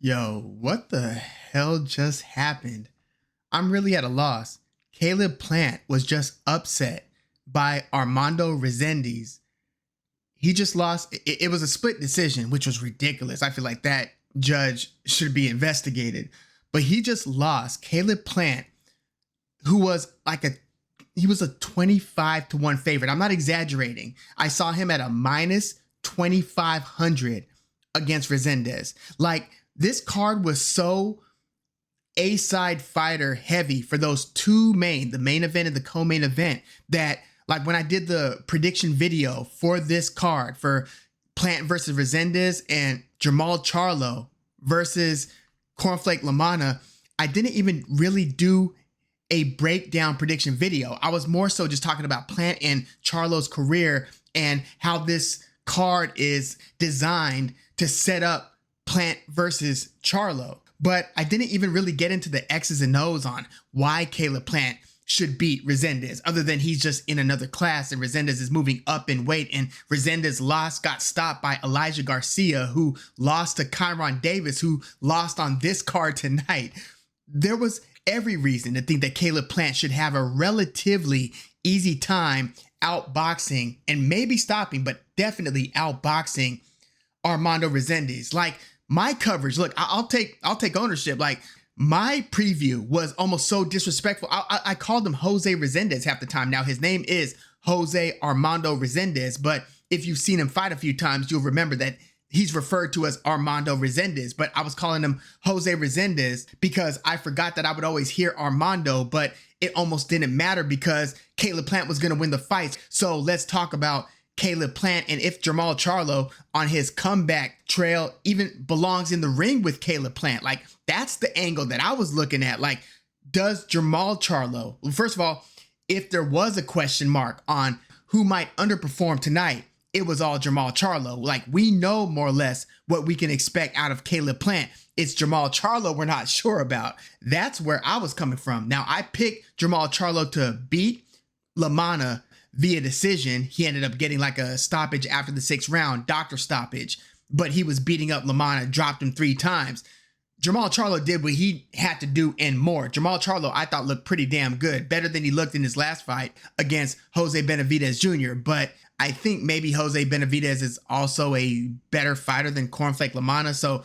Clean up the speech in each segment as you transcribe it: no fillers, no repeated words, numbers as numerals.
Yo, what the hell just happened? I'm really at a loss. Caleb Plant was just upset by Armando Resendiz. He just lost. It was a split decision, which was ridiculous. I feel like that judge should be investigated. But he just lost. Caleb Plant, who was he was a 25-1 favorite. I'm not exaggerating. I saw him at a minus 2,500 against Resendiz. Like, this card was so A-side fighter heavy for those two the main event and the co-main event, that like when I did the prediction video for this card for Plant versus Resendiz and Jermall Charlo versus Cornflake LaManna, I didn't even really do a breakdown prediction video. I was more so just talking about Plant and Charlo's career and how this card is designed to set up Plant versus Charlo. But I didn't even really get into the X's and O's on why Caleb Plant should beat Resendiz, other than he's just in another class and Resendiz is moving up in weight, and Resendiz got stopped by Elijah Garcia, who lost to Kyron Davis, who lost on this card tonight. There was every reason to think that Caleb Plant should have a relatively easy time outboxing and maybe stopping, but definitely outboxing Armando Resendiz. Like, my coverage, look, I'll take ownership. Like, my preview was almost so disrespectful. I called him Jose Resendiz half the time. Now, his name is Jose Armando Resendiz, but if you've seen him fight a few times, you'll remember that he's referred to as Armando Resendiz, but I was calling him Jose Resendiz because I forgot that I would always hear Armando, but it almost didn't matter because Caleb Plant was going to win the fight. So let's talk about Caleb Plant and if Jermall Charlo on his comeback trail even belongs in the ring with Caleb Plant. Like, that's the angle that I was looking at. Like, does Jermall Charlo, well, first of all, if there was a question mark on who might underperform tonight, it was all Jermall Charlo. Like, we know more or less what we can expect out of Caleb Plant. It's Jermall Charlo we're not sure about. That's where I was coming from. Now, I picked Jermall Charlo to beat LaManna via decision. He ended up getting like a stoppage after the 6th round, doctor stoppage, but he was beating up LaManna, dropped him 3 times. Jermall Charlo did what he had to do and more. Jermall Charlo, I thought, looked pretty damn good, better than he looked in his last fight against Jose Benavidez Jr., but I think maybe Jose Benavidez is also a better fighter than Cornflake LaManna. So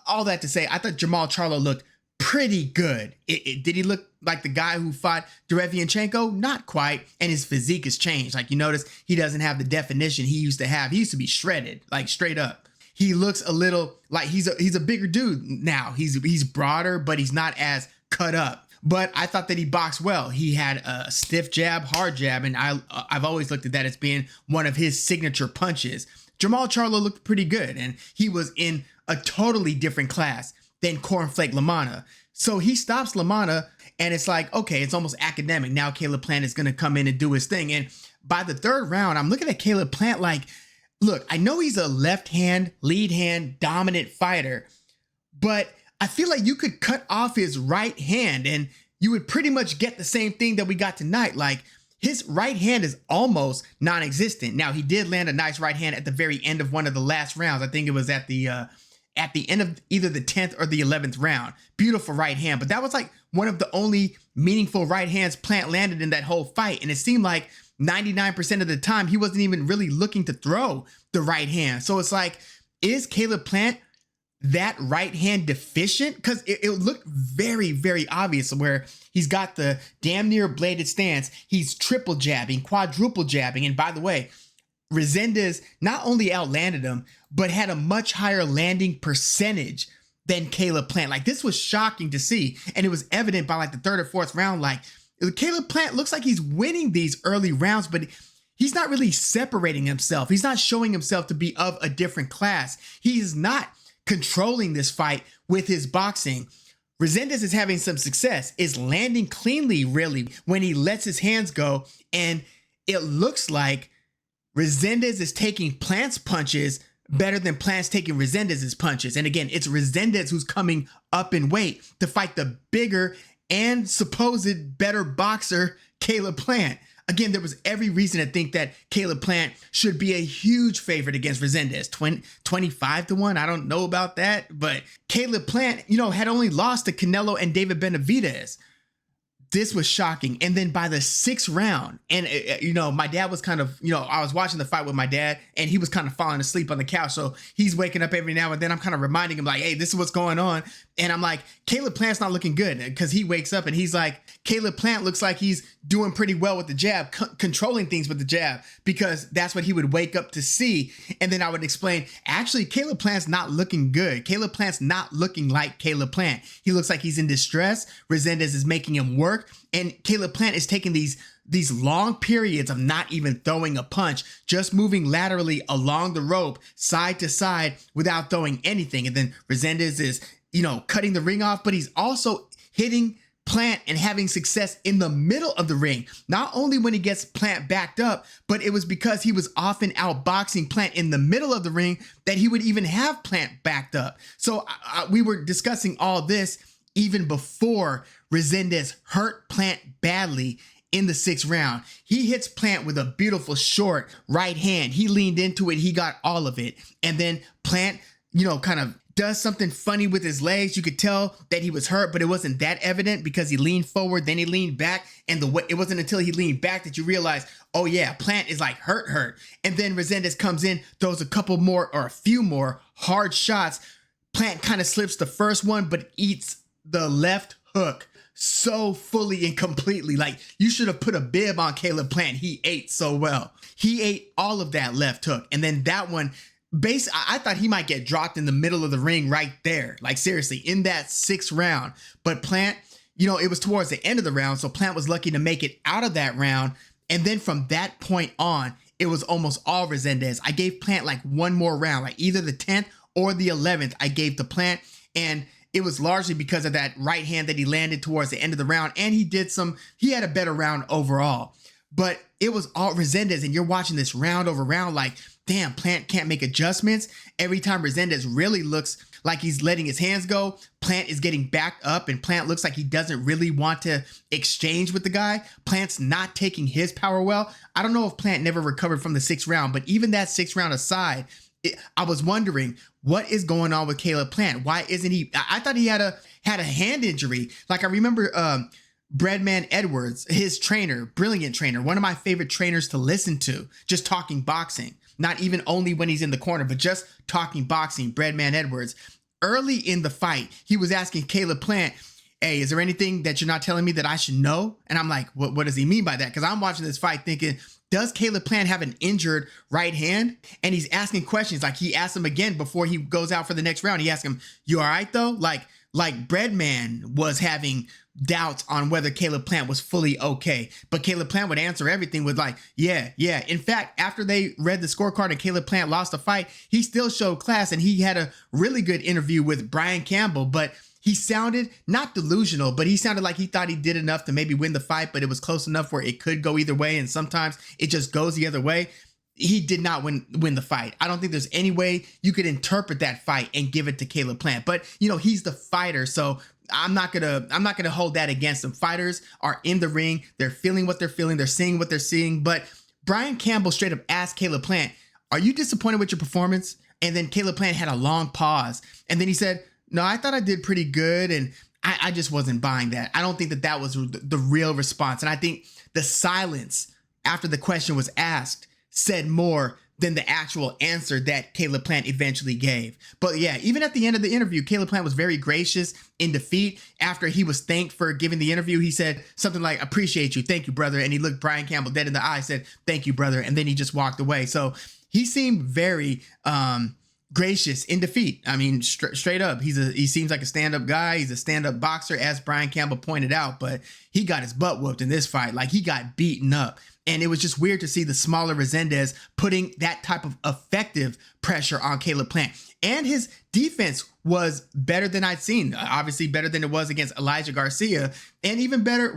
all that to say, I thought Jermall Charlo looked pretty good. Did he look like the guy who fought Derevianchenko? Not quite. And his physique has changed. Like, you notice he doesn't have the definition he used to have. He used to be shredded, like straight up. He looks a little like he's a bigger dude now. He's broader, but he's not as cut up. But I thought that he boxed well. He had a stiff jab, hard jab, and I've always looked at that as being one of his signature punches. Jermall Charlo looked pretty good, and he was in a totally different class than Cornflake LaManna. So he stops LaManna, and it's like, okay, it's almost academic. Now Caleb Plant is going to come in and do his thing. And by the 3rd round, I'm looking at Caleb Plant like, look, I know he's a left hand, lead hand, dominant fighter, but I feel like you could cut off his right hand and you would pretty much get the same thing that we got tonight. Like, his right hand is almost non-existent. Now, he did land a nice right hand at the very end of one of the last rounds. I think it was at the end of either the 10th or the 11th round. Beautiful right hand. But that was like one of the only meaningful right hands Plant landed in that whole fight. And it seemed like 99% of the time, he wasn't even really looking to throw the right hand. So it's like, is Caleb Plant that right hand deficient? Because it looked very, very obvious where he's got the damn near bladed stance. He's triple jabbing, quadruple jabbing. And by the way, Resendiz not only outlanded him, but had a much higher landing percentage than Caleb Plant. Like, this was shocking to see. And it was evident by like the 3rd or 4th round. Like, Caleb Plant looks like he's winning these early rounds, but he's not really separating himself. He's not showing himself to be of a different class. He's not controlling this fight with his boxing. Resendiz is having some success, is landing cleanly, really, when he lets his hands go. And it looks like Resendiz is taking Plant's punches better than Plant's taking Resendiz's punches. And again, it's Resendiz who's coming up in weight to fight the bigger and supposed better boxer, Caleb Plant. Again, there was every reason to think that Caleb Plant should be a huge favorite against Resendiz. 25-1. I don't know about that, but Caleb Plant, had only lost to Canelo and David Benavidez. This was shocking. And then by the 6th round, and my dad was kind of, I was watching the fight with my dad and he was kind of falling asleep on the couch. So he's waking up every now and then. I'm kind of reminding him like, hey, this is what's going on. And I'm like, Caleb Plant's not looking good, because he wakes up and he's like, Caleb Plant looks like he's doing pretty well with the jab, controlling things with the jab, because that's what he would wake up to see. And then I would explain, actually, Caleb Plant's not looking good. Caleb Plant's not looking like Caleb Plant. He looks like he's in distress. Resendiz is making him work. And Caleb Plant is taking these long periods of not even throwing a punch, just moving laterally along the rope, side to side, without throwing anything. And then Resendiz is, cutting the ring off, but he's also hitting Plant and having success in the middle of the ring. Not only when he gets Plant backed up, but it was because he was often outboxing Plant in the middle of the ring that he would even have Plant backed up. So we were discussing all this even before Resendiz hurt Plant badly in the 6th round. He hits Plant with a beautiful short right hand. He leaned into it. He got all of it. And then Plant, kind of does something funny with his legs. You could tell that he was hurt, but it wasn't that evident because he leaned forward, then he leaned back. And it wasn't until he leaned back that you realize, oh yeah, Plant is like hurt. And then Resendiz comes in, throws a few more hard shots. Plant kind of slips the first one, but eats the left hook so fully and completely. Like, you should have put a bib on Caleb Plant. He ate so well. He ate all of that left hook. And then that one, I thought he might get dropped in the middle of the ring right there. Like, seriously, in that 6th round. But Plant, it was towards the end of the round, so Plant was lucky to make it out of that round. And then from that point on, it was almost all Resendiz. I gave Plant like one more round, like either the 10th or the 11th I gave to Plant. And it was largely because of that right hand that he landed towards the end of the round. And he had a better round overall. But it was all Resendiz, and you're watching this round over round like, damn, Plant can't make adjustments. Every time Resendiz really looks like he's letting his hands go, Plant is getting backed up, and Plant looks like he doesn't really want to exchange with the guy. Plant's not taking his power well. I don't know if Plant never recovered from the 6th round, but even that 6th round aside, I was wondering, what is going on with Caleb Plant? Why isn't he? I thought he had a hand injury. Like, I remember Breadman Edwards, his trainer, brilliant trainer, one of my favorite trainers to listen to, just talking boxing. Not even only when he's in the corner, but just talking boxing, Breadman Edwards. Early in the fight, he was asking Caleb Plant, hey, is there anything that you're not telling me that I should know? And I'm like, what does he mean by that? Because I'm watching this fight thinking, does Caleb Plant have an injured right hand? And he's asking questions. Like, he asked him again before he goes out for the next round. He asked him, you all right though? Like Breadman was having doubts on whether Caleb Plant was fully okay. But Caleb Plant would answer everything with like, yeah. In fact, after they read the scorecard and Caleb Plant lost the fight, he still showed class, and he had a really good interview with Brian Campbell. But he sounded not delusional, but he sounded like he thought he did enough to maybe win the fight, but it was close enough where it could go either way. And sometimes it just goes the other way. He did not win the fight. I don't think there's any way you could interpret that fight and give it to Caleb Plant. But he's the fighter, so I'm not gonna hold that against him. Fighters are in the ring. They're feeling what they're feeling. They're seeing what they're seeing. But Brian Campbell straight up asked Caleb Plant, "Are you disappointed with your performance?" And then Caleb Plant had a long pause, and then he said, "No, I thought I did pretty good." And I just wasn't buying that. I don't think that was the real response. And I think the silence after the question was asked said more than the actual answer that Caleb Plant eventually gave. But yeah, even at the end of the interview, Caleb Plant was very gracious in defeat. After he was thanked for giving the interview, he said something like, "Appreciate you. Thank you, brother." And he looked Brian Campbell dead in the eye, said, "Thank you, brother." And then he just walked away. So he seemed very gracious in defeat. I mean, straight up, he seems like a stand-up guy. He's a stand-up boxer, as Brian Campbell pointed out, but he got his butt whooped in this fight. Like, he got beaten up. And it was just weird to see the smaller Resendiz putting that type of effective pressure on Caleb Plant. And his defense was better than I'd seen. Obviously better than it was against Elijah Garcia. And even better,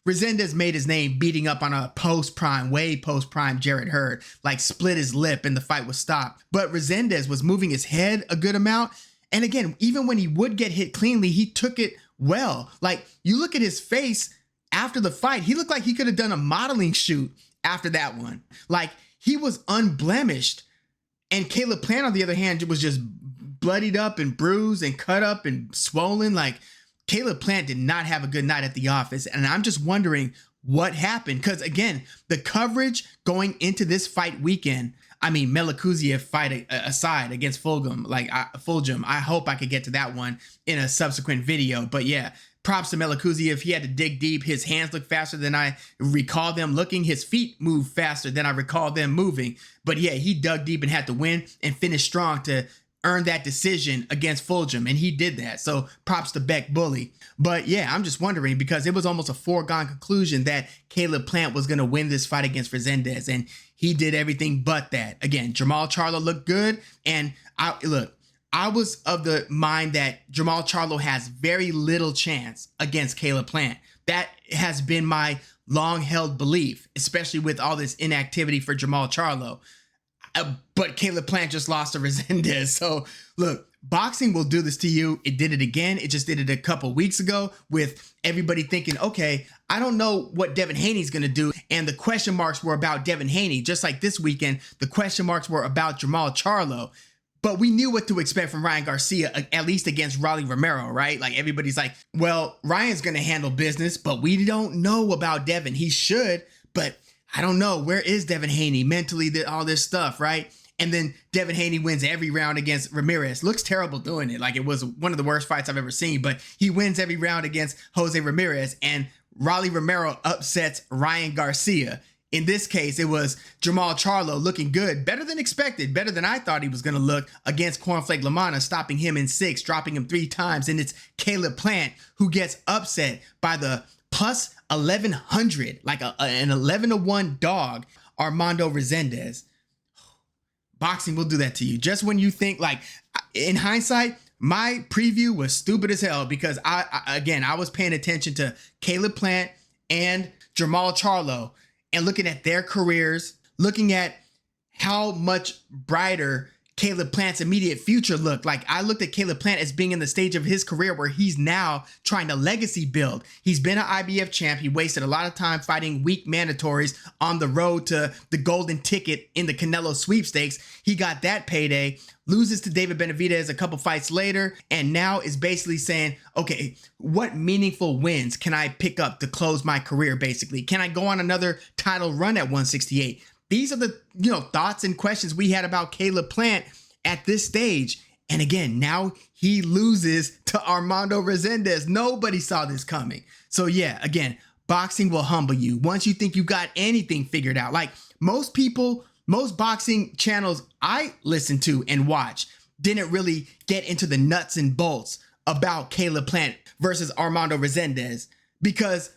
Resendiz made his name beating up on a way post-prime Jarrett Hurd, like split his lip and the fight was stopped. But Resendiz was moving his head a good amount. And again, even when he would get hit cleanly, he took it well. Like, you look at his face, after the fight, he looked like he could have done a modeling shoot after that one. Like, he was unblemished. And Caleb Plant, on the other hand, was just bloodied up and bruised and cut up and swollen. Like, Caleb Plant did not have a good night at the office. And I'm just wondering what happened. Because, again, the coverage going into this fight weekend, I mean, Melikuziev fight aside against Fulgham, I hope I could get to that one in a subsequent video. But yeah, props to Melikuziev. He had to dig deep. His hands look faster than I recall them looking. His feet move faster than I recall them moving. But yeah, he dug deep and had to win and finish strong to earn that decision against Fulgham, and he did that. So props to Beck Bully. But yeah, I'm just wondering, because it was almost a foregone conclusion that Caleb Plant was going to win this fight against Resendiz, and he did everything but that. Again, Jermall Charlo looked good, and I was of the mind that Jermall Charlo has very little chance against Caleb Plant. That has been my long-held belief, especially with all this inactivity for Jermall Charlo. But Caleb Plant just lost to Resendiz. So look, boxing will do this to you. It did it again. It just did it a couple weeks ago with everybody thinking, okay, I don't know what Devin Haney's going to do. And the question marks were about Devin Haney. Just like this weekend, the question marks were about Jermall Charlo. But we knew what to expect from Ryan Garcia, at least against Rolly Romero, right? Like, everybody's like, well, Ryan's going to handle business, but we don't know about Devin. He should, but I don't know. Where is Devin Haney mentally, all this stuff, right? And then Devin Haney wins every round against Ramirez. Looks terrible doing it. Like, it was one of the worst fights I've ever seen, but he wins every round against Jose Ramirez, and Rolly Romero upsets Ryan Garcia. In this case, it was Jermall Charlo looking good, better than expected, better than I thought he was going to look against Cornflake LaManna, stopping him in 6, dropping him 3 times. And it's Caleb Plant who gets upset by the plus 1100, like an 11-1 dog, Armando Resendiz. Boxing will do that to you. Just when you think, like, in hindsight, my preview was stupid as hell, because I was paying attention to Caleb Plant and Jermall Charlo and looking at their careers, looking at how much brighter Caleb Plant's immediate future looked. Like, I looked at Caleb Plant as being in the stage of his career where he's now trying to legacy build. He's been an IBF champ. He wasted a lot of time fighting weak mandatories on the road to the golden ticket in the Canelo sweepstakes. He got that payday, loses to David Benavidez a couple fights later, and now is basically saying, okay, what meaningful wins can I pick up to close my career, basically? Can I go on another title run at 168? These are the, thoughts and questions we had about Caleb Plant at this stage. And again, now he loses to Armando Resendiz. Nobody saw this coming. So yeah, again, boxing will humble you once you think you got anything figured out. Like, most people, most boxing channels I listen to and watch didn't really get into the nuts and bolts about Caleb Plant versus Armando Resendiz, because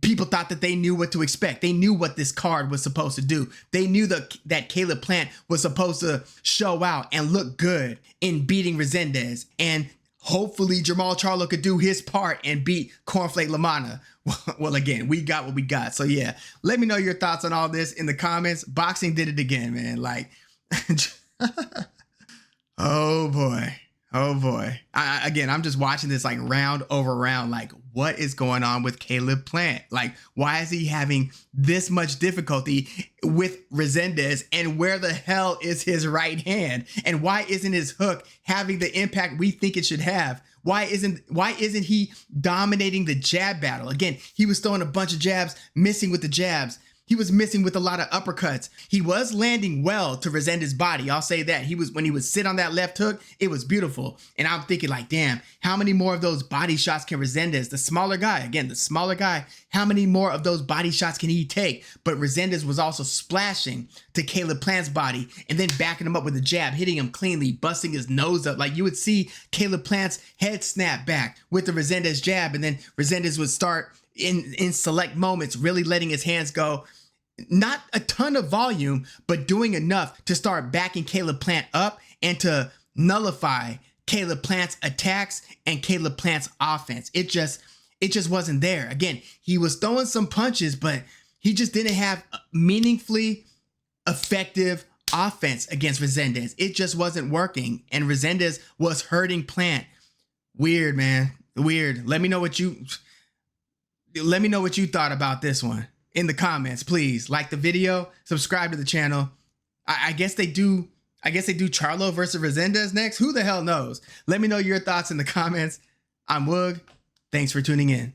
people thought that they knew what to expect. They knew what this card was supposed to do. They knew that Caleb Plant was supposed to show out and look good in beating Resendiz. And hopefully Jermall Charlo could do his part and beat Cornflake LaManna. Well, again, we got what we got. So yeah, let me know your thoughts on all this in the comments. Boxing did it again, man. Like, oh boy. Oh boy. I'm just watching this like round over round. Like, what is going on with Caleb Plant? Like, why is he having this much difficulty with Resendiz? And where the hell is his right hand? And why isn't his hook having the impact we think it should have? Why isn't he dominating the jab battle? Again, he was throwing a bunch of jabs, missing with the jabs. He was missing with a lot of uppercuts. He was landing well to Resendiz's body. I'll say that. When he would sit on that left hook, it was beautiful. And I'm thinking, like, damn, how many more of those body shots can Resendiz, the smaller guy, how many more of those body shots can he take? But Resendiz was also splashing to Caleb Plant's body and then backing him up with a jab, hitting him cleanly, busting his nose up. Like, you would see Caleb Plant's head snap back with the Resendiz jab, and then Resendiz would start in select moments really letting his hands go. Not a ton of volume, but doing enough to start backing Caleb Plant up and to nullify Caleb Plant's attacks and Caleb Plant's offense. It just wasn't there. Again, he was throwing some punches, but he just didn't have meaningfully effective offense against Resendiz. It just wasn't working, and Resendiz was hurting Plant. Weird, man. Weird. Let me know what you... Let me know what you thought about this one in the comments, please. Like the video, subscribe to the channel. I guess they do Charlo versus Resendiz next. Who the hell knows? Let me know your thoughts in the comments. I'm Woog. Thanks for tuning in.